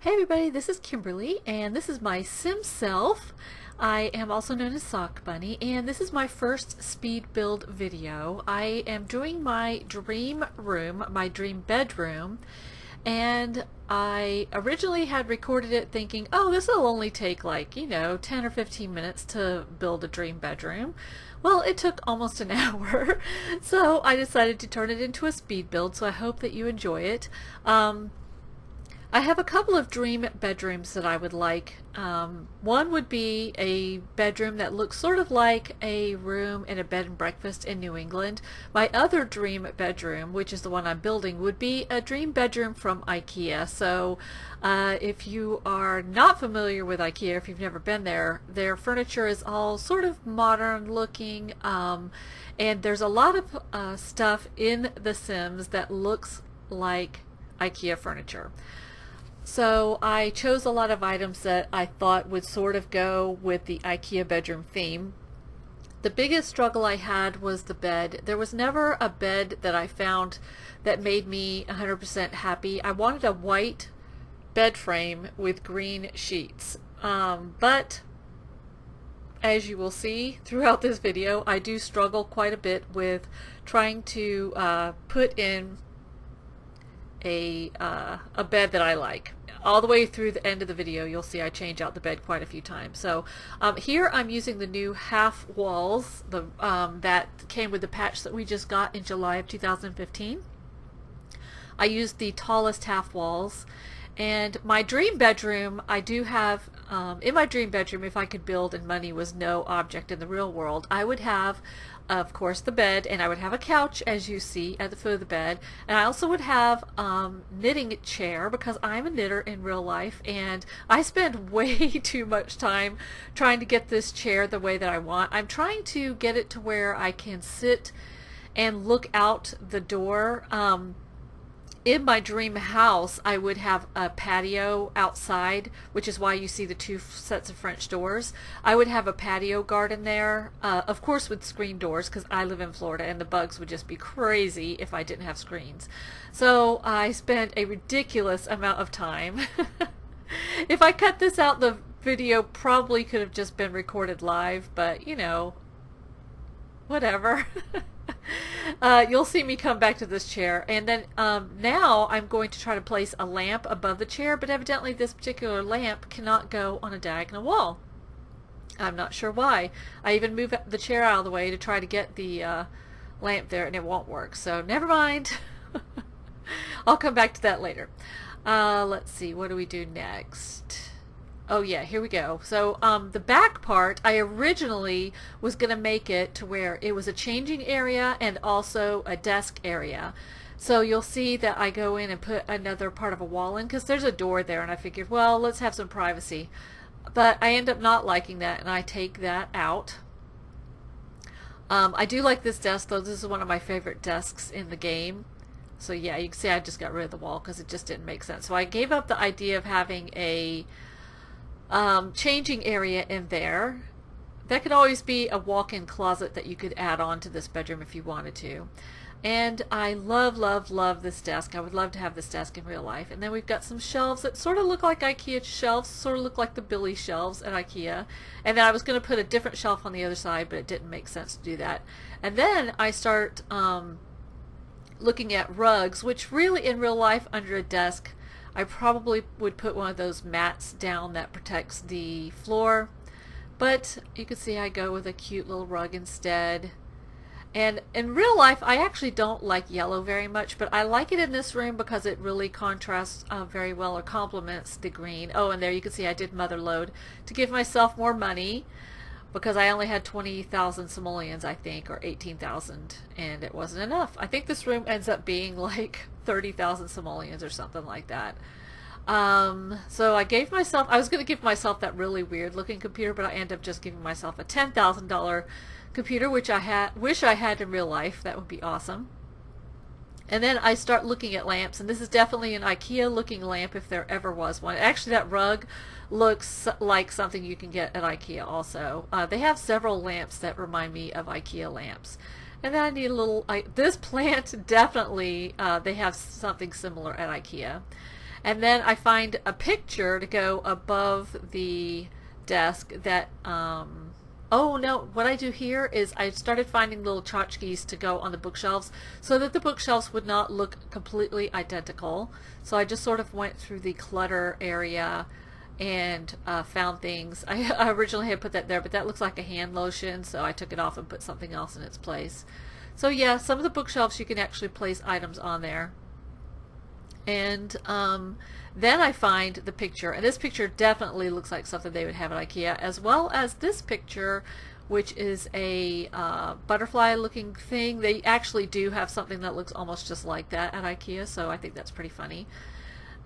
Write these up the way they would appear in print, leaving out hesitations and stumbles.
Hey everybody, this is Kimberly, and this is my sim self. I am also known as SockBunny, and this is my first speed build video. I am doing my dream room, my dream bedroom, and I originally had recorded it thinking, oh, this will only take 10 or 15 minutes to build a dream bedroom. Well, it took almost an hour, so I decided to turn it into a speed build, so I hope that you enjoy it. I have a couple of dream bedrooms that I would like. One would be a bedroom that looks sort of like a room in a bed and breakfast in New England. My other dream bedroom, which is the one I'm building, would be a dream bedroom from IKEA. So if you are not familiar with IKEA, if you've never been there, their furniture is all sort of modern looking, and there's a lot of stuff in The Sims that looks like IKEA furniture. So I chose a lot of items that I thought would sort of go with the IKEA bedroom theme. The biggest struggle I had was the bed. There was never a bed that I found that made me 100% happy. I wanted a white bed frame with green sheets. But as you will see throughout this video, I do struggle quite a bit with trying to put in a bed that I like. All the way through the end of the video, you'll see I change out the bed quite a few times. So here I'm using the new half walls that came with the patch that we just got in July of 2015. I used the tallest half walls. And my dream bedroom, I do have, in my dream bedroom, if I could build and money was no object in the real world, I would have, of course, the bed, and I would have a couch, as you see, at the foot of the bed. And I also would have knitting chair, because I'm a knitter in real life, and I spend way too much time trying to get this chair the way that I want. I'm trying to get it to where I can sit and look out the door. In my dream house, I would have a patio outside, which is why you see the two sets of French doors. I would have a patio garden there, of course with screen doors, because I live in Florida and the bugs would just be crazy if I didn't have screens. So I spent a ridiculous amount of time. If I cut this out, the video probably could have just been recorded live, but you know, whatever. You'll see me come back to this chair, and then now I'm going to try to place a lamp above the chair, but evidently this particular lamp cannot go on a diagonal wall. I'm not sure why. I even moved the chair out of the way to try to get the lamp there, and it won't work, so never mind. I'll come back to that later. Let's see, what do we do next? Oh yeah, here we go. So the back part, I originally was going to make it to where it was a changing area and also a desk area. So you'll see that I go in and put another part of a wall in, because there's a door there, and I figured, well, let's have some privacy. But I end up not liking that, and I take that out. I do like this desk, though. This is one of my favorite desks in the game. So yeah, you can see I just got rid of the wall because it just didn't make sense. So I gave up the idea of having a changing area in there. That could always be a walk-in closet that you could add on to this bedroom if you wanted to. And I love, love, love this desk. I would love to have this desk in real life. And then we've got some shelves that sort of look like IKEA shelves, sort of look like the Billy shelves at IKEA. And then I was going to put a different shelf on the other side, but it didn't make sense to do that. And then I start looking at rugs, which really in real life under a desk, I probably would put one of those mats down that protects the floor, but you can see I go with a cute little rug instead. And in real life, I actually don't like yellow very much, but I like it in this room because it really contrasts very well, or complements the green. Oh, and there you can see I did mother load to give myself more money, because I only had 20,000 simoleons, I think, or 18,000, and it wasn't enough. I think this room ends up being like 30,000 simoleons or something like that. So I gave myself, I was going to give myself that really weird looking computer, but I ended up just giving myself a $10,000 computer, which I wish I had in real life. That would be awesome. And then I start looking at lamps, and this is definitely an IKEA looking lamp if there ever was one. Actually, that rug looks like something you can get at IKEA also. They have several lamps that remind me of IKEA lamps. And then I need a little, this plant definitely, they have something similar at IKEA. And then I find a picture to go above the desk that oh no, what I do here is I started finding little tchotchkes to go on the bookshelves so that the bookshelves would not look completely identical. So I just sort of went through the clutter area and found things. I originally had put that there, but that looks like a hand lotion, so I took it off and put something else in its place. So yeah, some of the bookshelves you can actually place items on there. And then I find the picture, and this picture definitely looks like something they would have at IKEA, as well as this picture, which is a butterfly looking thing. They actually do have something that looks almost just like that at IKEA, so I think that's pretty funny.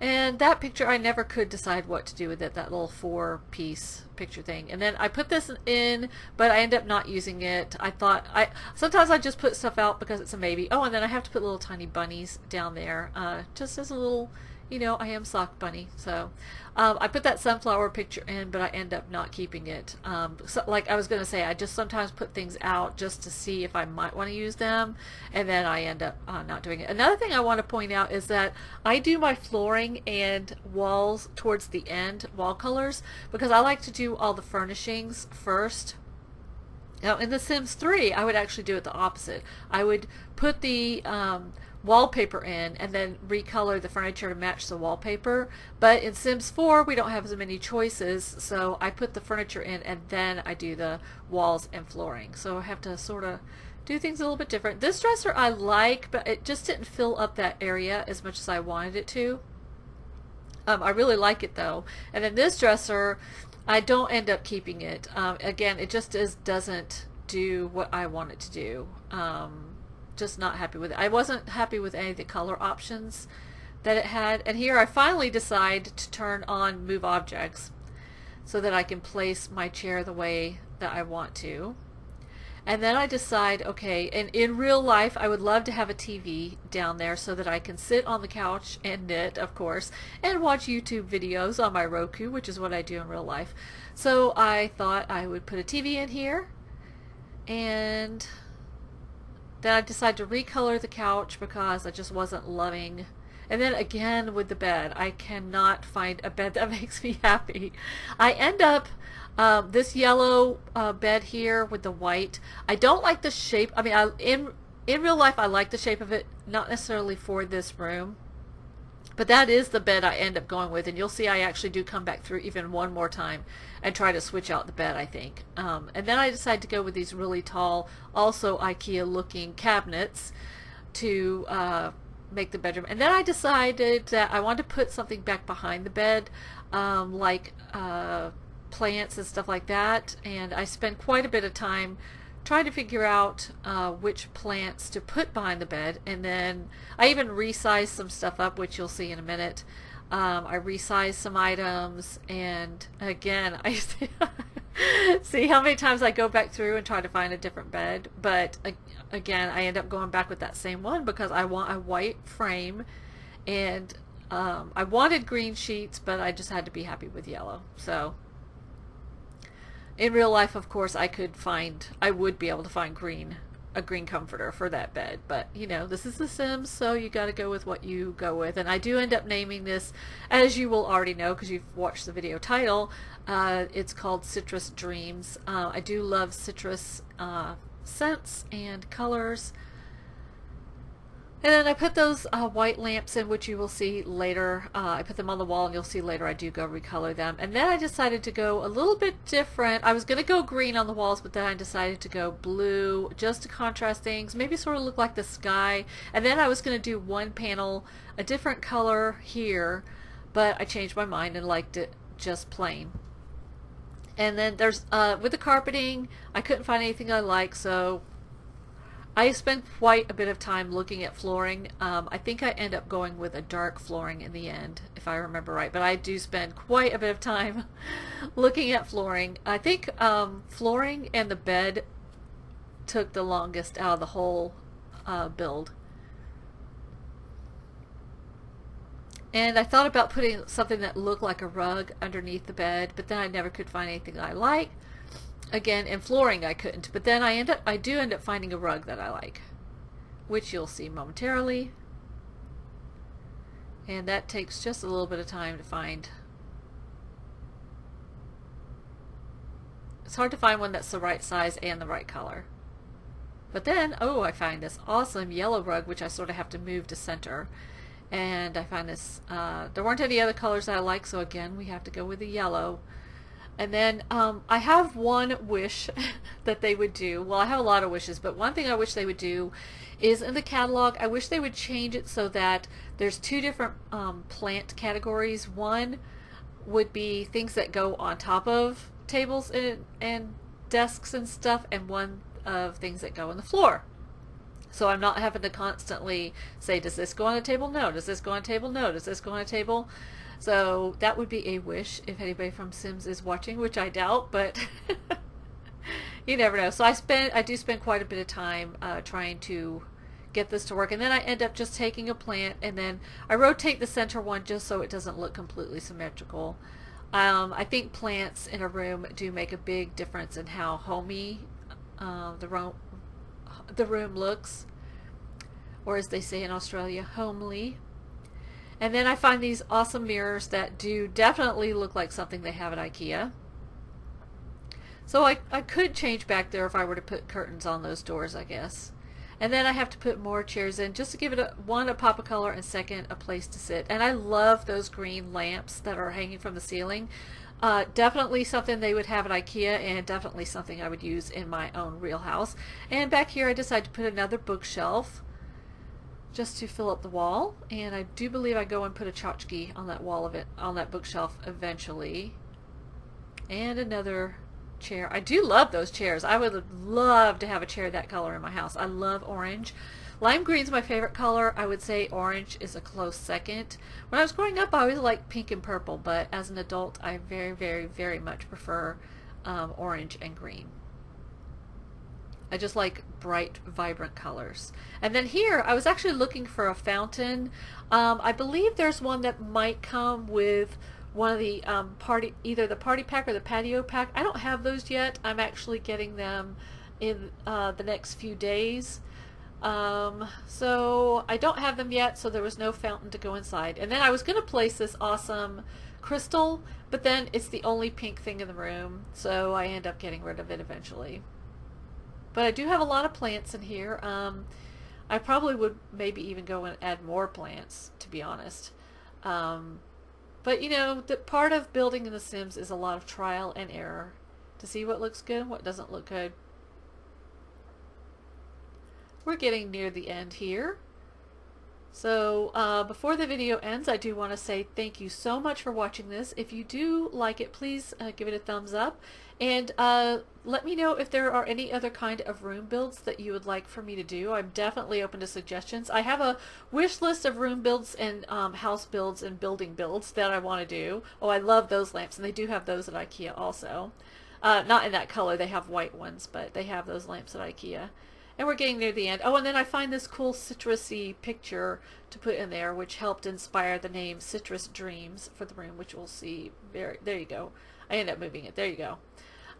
And that picture, I never could decide what to do with it, that little 4-piece picture thing. And then I put this in, but I end up not using it. Sometimes I just put stuff out because it's a maybe. Oh, and then I have to put little tiny bunnies down there, just as a little, I am SockBunny. So I put that sunflower picture in, but I end up not keeping it. So, like I was going to say, I just sometimes put things out just to see if I might want to use them, and then I end up not doing it. Another thing I want to point out is that I do my flooring and walls towards the end, wall colors, because I like to do all the furnishings first. Now in The Sims 3, I would actually do it the opposite. I would put the wallpaper in and then recolor the furniture to match the wallpaper. But in Sims 4, we don't have as many choices, so I put the furniture in and then I do the walls and flooring. So I have to sort of do things a little bit different. This dresser I like, but it just didn't fill up that area as much as I wanted it to. I really like it though. And then this dresser, I don't end up keeping it. Again, it just doesn't do what I want it to do. Just not happy with it. I wasn't happy with any of the color options that it had. And here I finally decide to turn on move objects so that I can place my chair the way that I want to. And then I decide, okay, and in real life I would love to have a TV down there so that I can sit on the couch and knit, of course, and watch YouTube videos on my Roku, which is what I do in real life. So I thought I would put a TV in here, and then I decided to recolor the couch because I just wasn't loving. And then again with the bed, I cannot find a bed that makes me happy. I end up this yellow bed here with the white. I don't like the shape. I mean, in real life I like the shape of it, not necessarily for this room. But that is the bed I end up going with, and you'll see I actually do come back through even one more time and try to switch out the bed, I think. And then I decided to go with these really tall, also IKEA looking cabinets to make the bedroom. And then I decided that I wanted to put something back behind the bed, like plants and stuff like that. And I spent quite a bit of time trying to figure out which plants to put behind the bed. And then I even resized some stuff up, which you'll see in a minute. I resized some items, and again, I see how many times I go back through and try to find a different bed, but again, I end up going back with that same one because I want a white frame, and I wanted green sheets, but I just had to be happy with yellow. So in real life, of course, I would be able to find a green comforter for that bed, but this is The Sims, so you got to go with what you go with. And I do end up naming this, as you will already know because you've watched the video title, it's called Citrus Dreams. I do love citrus scents and colors. And then I put those white lamps in, which you will see later. I put them on the wall, and you'll see later I do go recolor them. And then I decided to go a little bit different. I was going to go green on the walls, but then I decided to go blue just to contrast things, maybe sort of look like the sky. And then I was going to do one panel a different color here, but I changed my mind and liked it just plain. And then there's with the carpeting, I couldn't find anything I like, so I spent quite a bit of time looking at flooring. I think I end up going with a dark flooring in the end, if I remember right. But I do spend quite a bit of time looking at flooring. I think flooring and the bed took the longest out of the whole build. And I thought about putting something that looked like a rug underneath the bed, but then I never could find anything I like. Again, in flooring I couldn't, but then I do end up finding a rug that I like, which you'll see momentarily. And that takes just a little bit of time to find. It's hard to find one that's the right size and the right color. But then, oh, I find this awesome yellow rug, which I sort of have to move to center. And I find this, there weren't any other colors that I like, so again, we have to go with the yellow. And then I have one wish that they would do. Well, I have a lot of wishes, but one thing I wish they would do is in the catalog, I wish they would change it so that there's two different plant categories. One would be things that go on top of tables and desks and stuff, and one of things that go on the floor. So I'm not having to constantly say, does this go on a table? No. Does this go on a table? No. Does this go on a table? So that would be a wish if anybody from Sims is watching, which I doubt, but you never know. So I do spend quite a bit of time trying to get this to work, and then I end up just taking a plant and then I rotate the center one just so it doesn't look completely symmetrical. I think plants in a room do make a big difference in how homey the room looks, or as they say in Australia, homely. And then I find these awesome mirrors that do definitely look like something they have at IKEA. So I could change back there if I were to put curtains on those doors, I guess. And then I have to put more chairs in just to give it one, a pop of color, and second, a place to sit. And I love those green lamps that are hanging from the ceiling. Definitely something they would have at IKEA, and definitely something I would use in my own real house. And back here I decided to put another bookshelf just to fill up the wall, and I do believe I go and put a tchotchke on that wall of it, on that bookshelf eventually. And another chair. I do love those chairs. I would love to have a chair that color in my house. I love orange. Lime green's my favorite color. I would say orange is a close second. When I was growing up, I always liked pink and purple, but as an adult, I very, very, very much prefer orange and green. I just like bright, vibrant colors. And then here, I was actually looking for a fountain. I believe there's one that might come with one of the either the party pack or the patio pack. I don't have those yet. I'm actually getting them in the next few days. So I don't have them yet, so there was no fountain to go inside. And then I was going to place this awesome crystal, but then it's the only pink thing in the room, so I end up getting rid of it eventually. But I do have a lot of plants in here. I probably would maybe even go and add more plants, to be honest. But you know, the part of building in The Sims is a lot of trial and error to see what looks good and what doesn't look good. We're getting near the end here. So before the video ends, I do want to say thank you so much for watching this. If you do like it, please give it a thumbs up, and let me know if there are any other kind of room builds that you would like for me to do. I'm definitely open to suggestions. I have a wish list of room builds and house builds and building builds that I want to do. Oh, I love those lamps, and they do have those at IKEA also. Not in that color, they have white ones, but they have those lamps at IKEA. And we're getting near the end. Oh, and then I find this cool citrusy picture to put in there, which helped inspire the name Citrus Dreams for the room, which we'll see. There you go. I end up moving it. There you go.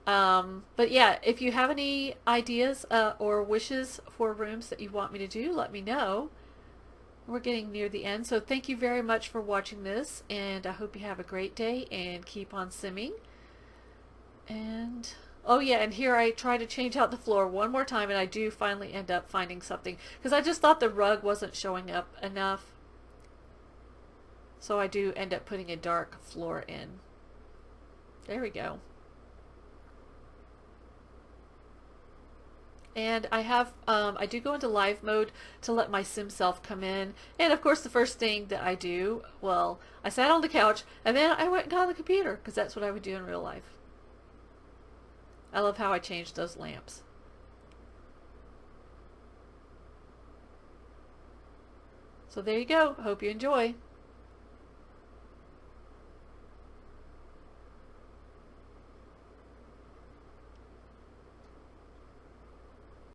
But yeah, if you have any ideas or wishes for rooms that you want me to do, let me know. We're getting near the end. So thank you very much for watching this, and I hope you have a great day and keep on simming. And oh yeah, and here I try to change out the floor one more time, and I do finally end up finding something, because I just thought the rug wasn't showing up enough. So I do end up putting a dark floor in. There we go. And I have, I do go into live mode to let my sim self come in. And of course the first thing that I do, well, I sat on the couch and then I went and got on the computer, because that's what I would do in real life. I love how I changed those lamps. So there you go. Hope you enjoy.